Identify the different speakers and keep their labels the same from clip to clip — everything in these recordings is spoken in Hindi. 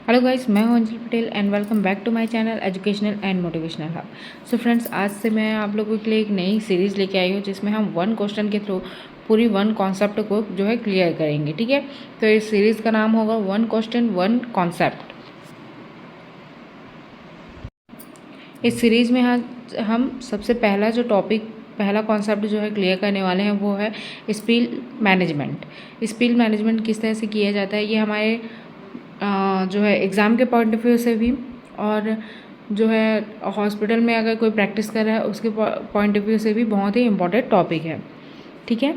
Speaker 1: हेलो गाइस, मैं हूं Anjali Patel and welcome back to my channel educational and motivational hub. So friends, आज से मैं आप लोगों के लिए एक नई सीरीज़ लेके आई हूं जिसमें हम वन क्वेश्चन के थ्रू पूरी वन कॉन्सेप्ट को जो है क्लियर करेंगे। ठीक है, तो इस सीरीज़ का नाम होगा वन क्वेश्चन वन कॉन्सेप्ट। इस सीरीज़ में हम सबसे पहला जो टॉपिक पहला कॉन्सेप्ट जो है क्लियर करने वाले हैं वो है स्पील मैनेजमेंट। स्पील मैनेजमेंट किस तरह से किया जाता है, ये हमारे जो है एग्ज़ाम के पॉइंट ऑफ व्यू से भी और जो है हॉस्पिटल में अगर कोई प्रैक्टिस कर रहा है उसके पॉइंट ऑफ व्यू से भी बहुत ही इम्पोर्टेंट टॉपिक है। ठीक है,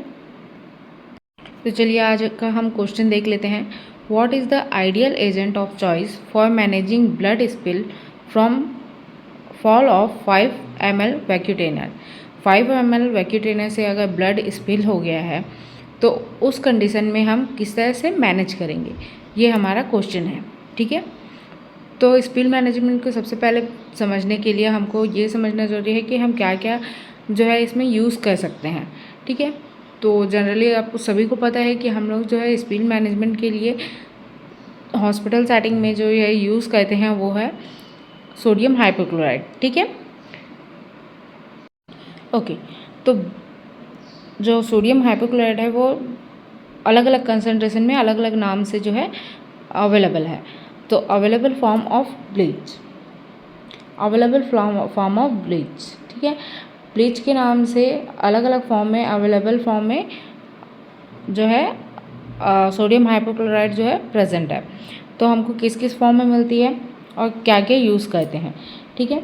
Speaker 1: तो चलिए आज का हम क्वेश्चन देख लेते हैं। What is the ideal agent of choice for managing blood spill from fall of 5 ml vacutainer. 5 ml vacutainer से अगर ब्लड स्पिल हो गया है तो उस कंडीशन में हम किस तरह से मैनेज करेंगे, ये हमारा क्वेश्चन है। ठीक है, तो स्पिल मैनेजमेंट को सबसे पहले समझने के लिए हमको ये समझना ज़रूरी है कि हम क्या क्या जो है इसमें यूज़ कर सकते हैं। ठीक है, तो जनरली आपको सभी को पता है कि हम लोग जो है स्पिल मैनेजमेंट के लिए हॉस्पिटल सेटिंग में जो है यूज़ करते हैं वो है सोडियम हाइपोक्लोराइड। ठीक है, ओके, तो जो सोडियम हाइपोक्लोराइड है वो अलग अलग कंसनट्रेशन में अलग अलग नाम से जो है अवेलेबल है। तो अवेलेबल फॉर्म ऑफ ब्लीच, ठीक है, ब्लीच के नाम से अलग अलग फॉर्म में अवेलेबल फॉर्म में जो है सोडियम हाइपोक्लोराइड जो है प्रेजेंट है। तो हमको किस किस फॉर्म में मिलती है और क्या क्या यूज़ करते हैं। ठीक है,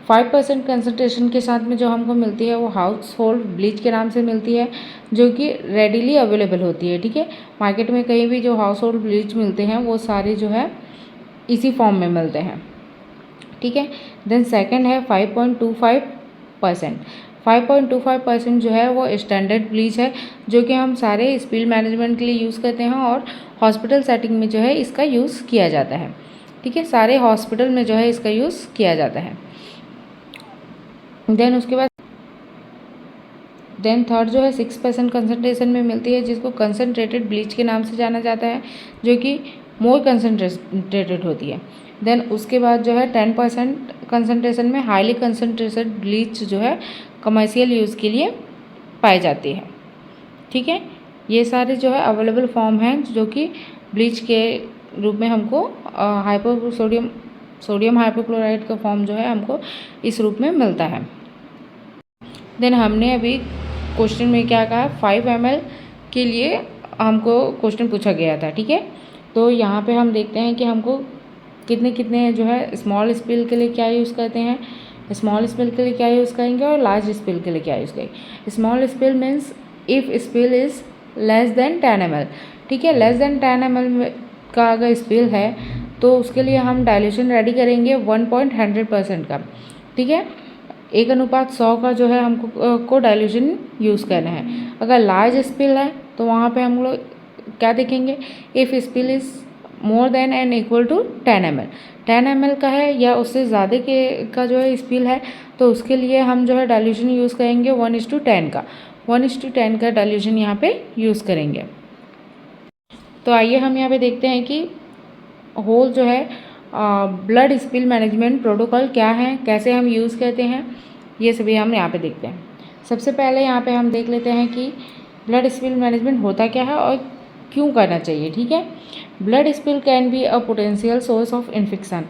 Speaker 1: 5% कंसनट्रेशन के साथ में जो हमको मिलती है वो हाउस होल्ड ब्लीच के नाम से मिलती है, जो कि रेडीली अवेलेबल होती है। ठीक है, मार्केट में कहीं भी जो हाउस होल्ड ब्लीच मिलते हैं वो सारे जो है इसी फॉर्म में मिलते हैं। ठीक है, देन सेकंड है 5.25%। 5.25% जो है वो स्टैंडर्ड ब्लीच है, जो कि हम सारे स्पिल मैनेजमेंट के लिए यूज़ करते हैं और हॉस्पिटल सेटिंग में जो है इसका यूज़ किया जाता है। ठीक है, सारे हॉस्पिटल में जो है इसका यूज़ किया जाता है। देन उसके बाद थर्ड जो है 6% कंसनट्रेशन में मिलती है, जिसको कंसनट्रेटेड ब्लीच के नाम से जाना जाता है, जो कि मोर कंसनट्रेटेड होती है। देन उसके बाद जो है 10% कंसनट्रेशन में हाईली कंसनट्रेटेड ब्लीच जो है कमर्शियल यूज़ के लिए पाई जाती है। ठीक है, ये सारे जो है अवेलेबल फॉर्म हैं जो कि ब्लीच के रूप में हमको सोडियम हाइपोक्लोराइड का फॉर्म जो है हमको इस रूप में मिलता है। देन हमने अभी क्वेश्चन में क्या कहा, 5 ml के लिए हमको क्वेश्चन पूछा गया था। ठीक है, तो यहाँ पे हम देखते हैं कि हमको कितने कितने जो है स्मॉल स्पिल के लिए क्या यूज़ करते हैं, स्मॉल स्पिल के लिए क्या यूज़ करेंगे और लार्ज स्पिल के लिए क्या यूज़ करेंगे। Small spill means if spill is less than 10 ml। ठीक है, लेस देन 10 ml का अगर स्पिल है तो उसके लिए हम डाइल्यूशन रेडी करेंगे 1.100% का। ठीक है, 1:100 का जो है हमको को डाइल्यूशन यूज़ करना है। अगर लार्ज स्पिल है तो वहाँ पे हम लोग क्या देखेंगे, if spill is more than and equal to 10 ml। 10 ml का है या उससे ज़्यादा के का जो है स्पिल है तो उसके लिए हम जो है डाइल्यूशन यूज़ करेंगे 1:10 का। 1:10 का डाइल्यूशन यहाँ पे यूज़ करेंगे। तो आइए हम यहाँ पे देखते हैं कि होल जो है ब्लड स्पिल मैनेजमेंट प्रोटोकॉल क्या है, कैसे हम यूज़ करते हैं, ये सभी हम यहाँ पे देखते हैं। सबसे पहले यहाँ पे हम देख लेते हैं कि ब्लड स्पिल मैनेजमेंट होता क्या है और क्यों करना चाहिए। ठीक है, blood spill can be a potential source of infection.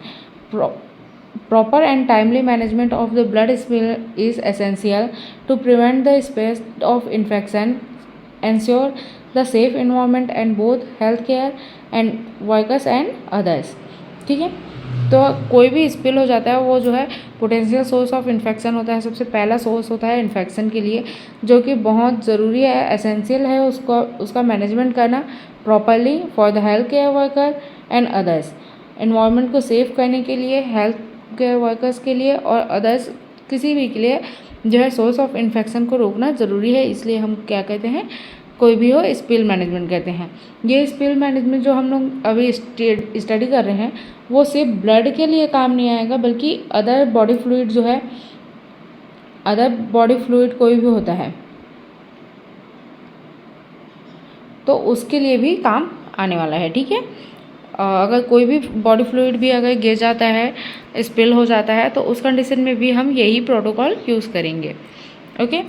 Speaker 1: Proper and timely management of the blood spill is essential to prevent the spread of infection, ensure the safe environment and both healthcare and workers and others। ठीक है, तो कोई भी स्पिल हो जाता है वो जो है पोटेंशियल सोर्स ऑफ इन्फेक्शन होता है। सबसे पहला सोर्स होता है इन्फेक्शन के लिए, जो कि बहुत ज़रूरी है, एसेंशियल है उसका मैनेजमेंट करना properly for the health care worker and others. Environment को सेफ करने के लिए, हेल्थ केयर वर्कर्स के लिए और अदर्स किसी भी के लिए जो है सोर्स ऑफ इन्फेक्शन को रोकना ज़रूरी है। इसलिए हम क्या कहते हैं, कोई भी हो स्पिल मैनेजमेंट कहते हैं। ये स्पिल मैनेजमेंट जो हम लोग अभी स्टडी कर रहे हैं वो सिर्फ ब्लड के लिए काम नहीं आएगा, बल्कि अदर बॉडी फ्लूइड जो है, अदर बॉडी फ्लूइड कोई भी होता है तो उसके लिए भी काम आने वाला है। ठीक है, अगर कोई भी बॉडी फ्लूइड भी अगर गिर जाता है, स्पिल हो जाता है, तो उस कंडीशन में भी हम यही प्रोटोकॉल यूज़ करेंगे। ओके,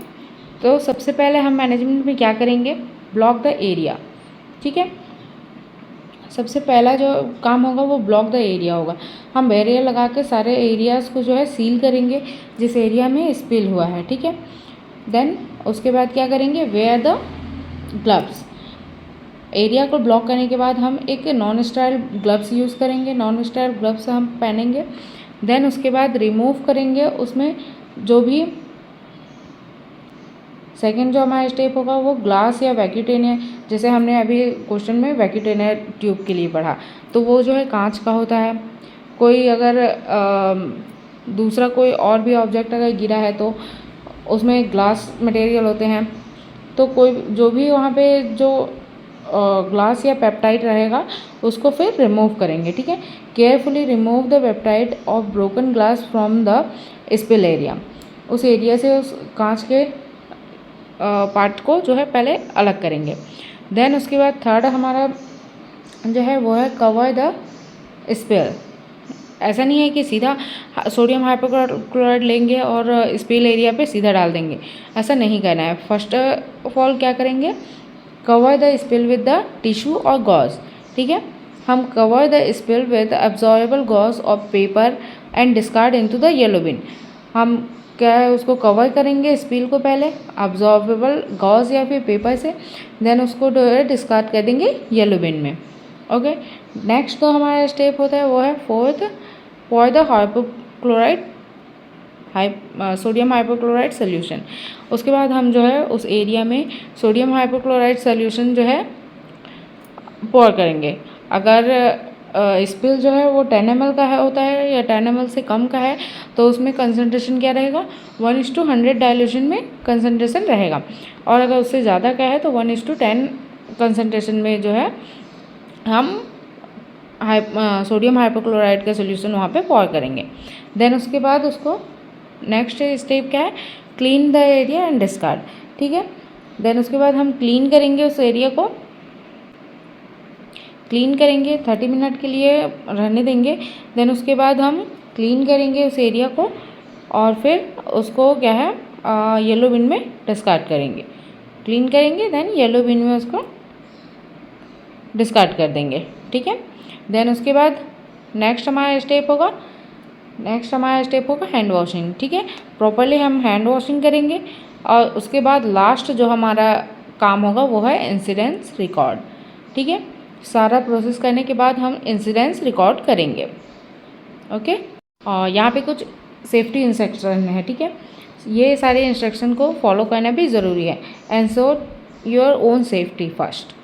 Speaker 1: तो सबसे पहले हम मैनेजमेंट में क्या करेंगे, ब्लॉक द एरिया। ठीक है, सबसे पहला जो काम होगा वो ब्लॉक द एरिया होगा। हम बैरियर लगा के सारे एरियाज़ को जो है सील करेंगे जिस एरिया में स्पिल हुआ है। ठीक है, देन उसके बाद क्या करेंगे, वेयर द ग्लव्स। एरिया को ब्लॉक करने के बाद हम एक नॉन स्टाइल ग्लव्स यूज़ करेंगे, नॉन स्टाइल ग्लव्स हम पहनेंगे। देन उसके बाद रिमूव करेंगे उसमें जो भी सेकेंड जो हमारा स्टेप होगा वो ग्लास या वैक्यूटेनियर, जैसे हमने अभी क्वेश्चन में वैक्यूटेनियर ट्यूब के लिए पढ़ा, तो वो जो है कांच का होता है। कोई अगर दूसरा कोई और भी ऑब्जेक्ट अगर गिरा है तो उसमें ग्लास मटेरियल होते हैं। तो कोई जो भी वहाँ पे जो ग्लास या पेप्टाइड रहेगा उसको फिर रिमूव करेंगे। ठीक है, carefully remove the peptide of broken glass from the spill area. उस एरिया से उस कांच के पार्ट को जो है पहले अलग करेंगे। देन उसके बाद थर्ड हमारा जो है वो है कवर द स्पिल। ऐसा नहीं है कि सीधा सोडियम हाइपोक्लोराइड लेंगे और स्पिल एरिया पे सीधा डाल देंगे, ऐसा नहीं करना है। फर्स्ट ऑफ ऑल क्या करेंगे, cover the spill with the tissue और गॉज। ठीक है, हम cover the spill with absorbable gauze of paper and discard into the yellow bin. हम क्या है उसको कवर करेंगे स्पिल को पहले एब्जॉर्बेबल गॉज या फिर पेपर से, देन उसको डिस्कार्ड कर देंगे येलो बिन में। ओके, नेक्स्ट तो हमारा स्टेप होता है वो है fourth, for the hypochloride sodium hypochloride solution. उसके बाद हम जो है उस एरिया में सोडियम हाइपोक्लोराइड सोल्यूशन जो है पोर करेंगे। अगर स्पिल जो है वो 10 ml का होता है या 10 ml से कम का है तो उसमें कंसनट्रेशन क्या रहेगा, 1:100 डाइल्यूशन में कंसनट्रेशन रहेगा। और अगर उससे ज़्यादा का है तो 1:10 कंसनट्रेशन में जो है हम सोडियम हाइपोक्लोराइड का सोल्यूशन वहाँ पे पोर करेंगे। देन उसके बाद उसको नेक्स्ट स्टेप क्या है, clean the area and discard. ठीक है, देन उसके बाद हम क्लीन करेंगे उस एरिया को, क्लीन करेंगे 30 मिनट के लिए रहने देंगे। देन उसके बाद हम क्लीन करेंगे उस एरिया को और फिर उसको क्या है येलो बिन में डिस्कार्ड करेंगे। क्लीन करेंगे देन येलो बिन में उसको डिस्कार्ड कर देंगे। ठीक है, देन उसके बाद नेक्स्ट हमारा स्टेप होगा हैंड वॉशिंग। ठीक है, प्रॉपरली हम हैंड वॉशिंग करेंगे और उसके बाद लास्ट जो हमारा काम होगा वो है इंसिडेंस रिकॉर्ड। ठीक है, सारा प्रोसेस करने के बाद हम इंसिडेंस रिकॉर्ड करेंगे। ओके, और यहाँ पे कुछ सेफ्टी इंस्ट्रक्शन है। ठीक है, ये सारे इंस्ट्रक्शन को फॉलो करना भी ज़रूरी है। Ensure your own safety first,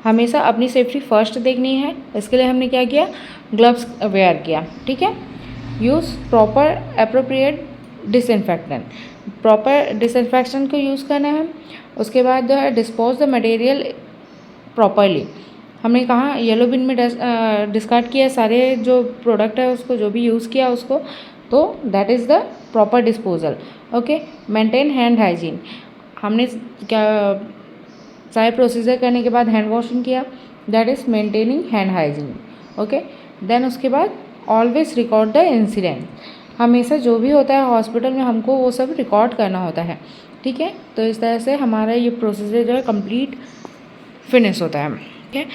Speaker 1: हमेशा अपनी सेफ्टी फर्स्ट देखनी है। इसके लिए हमने क्या किया, ग्लव्स वेयर किया। ठीक है, use proper appropriate disinfectant, proper disinfection को यूज़ करना है। उसके बाद जो है डिस्पोज द मटेरियल प्रॉपरली, हमने कहा येलो बिन में डिस्कार्ड किया सारे जो प्रोडक्ट है उसको, जो भी यूज़ किया उसको, तो that is the proper disposal. Okay, maintain hand hygiene, हमने क्या सारे प्रोसीजर करने के बाद हैंड वॉशिंग किया, that is maintaining hand hygiene. Okay, then उसके बाद ऑलवेज रिकॉर्ड द इंसिडेंट, हमेशा जो भी होता है हॉस्पिटल में हमको वो सब रिकॉर्ड करना होता है। ठीक है, तो इस तरह से हमारा ये प्रोसीजर जो है कंप्लीट फिनिश होता है। ठीक है,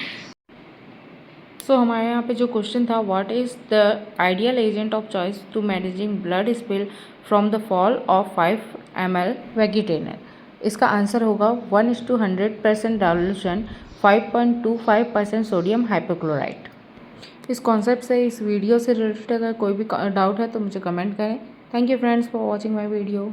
Speaker 1: सो हमारे यहाँ पे जो क्वेश्चन था, what is the ideal agent of choice to managing blood spill from the fall of 5 ml vacutainer, इसका आंसर होगा 1:100% डाइल्यूशन 5.25% सोडियम हाइपोक्लोराइड। इस कॉन्सेप्ट से, इस वीडियो से रिलेटेड अगर कोई भी डाउट है तो मुझे कमेंट करें। Thank you friends for watching my video.